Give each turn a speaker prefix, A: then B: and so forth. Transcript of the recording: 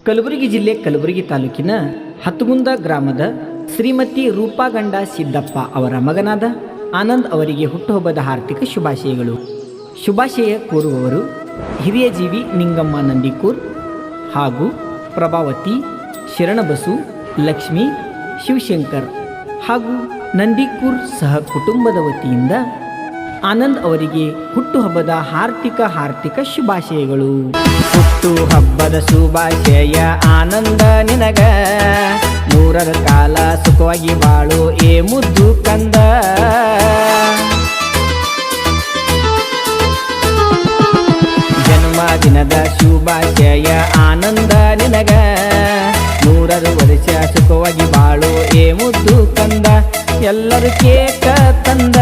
A: ಕಲಬುರಗಿ ಜಿಲ್ಲೆ ಕಲಬುರಗಿ ತಾಲೂಕಿನ ಹತ್ತಗುಂದ ಗ್ರಾಮದ ಶ್ರೀಮತಿ ರೂಪಾಗಂಡ ಸಿದ್ದಪ್ಪ ಅವರ ಮಗನಾದ ಆನಂದ್ ಅವರಿಗೆ ಹುಟ್ಟುಹಬ್ಬದ ಹಾರ್ದಿಕ ಶುಭಾಶಯಗಳು. ಶುಭಾಶಯ ಕೋರುವವರು ಹಿರಿಯ ಜೀವಿ ನಿಂಗಮ್ಮ ನಂದಿಕೂರ್ ಹಾಗೂ ಪ್ರಭಾವತಿ, ಶರಣಬಸು, ಲಕ್ಷ್ಮಿ, ಶಿವಶಂಕರ್ ಹಾಗೂ ನಂದಿಕೂರ್ ಸಹ ಕುಟುಂಬದ ವತಿಯಿಂದ ಆನಂದ್ ಅವರಿಗೆ ಹುಟ್ಟುಹಬ್ಬದ ಹಾರ್ದಿಕ ಶುಭಾಶಯಗಳು. ಹುಟ್ಟುಹಬ್ಬದ ಶುಭಾಶಯ ಆನಂದ ನಿನಗ, ನೂರರ ಕಾಲ ಸುಖವಾಗಿ ಬಾಳು ಏ ಮುದ್ದು ಕಂದ. ಜನ್ಮದಿನದ ಶುಭಾಶಯ ಆನಂದ ನಿನಗ, ನೂರರ ವರ್ಷ ಸುಖವಾಗಿ ಬಾಳು ಏ ಮುದ್ದು ಕಂದ. ಎಲ್ಲರೂ ಕೇಕ ತಂದ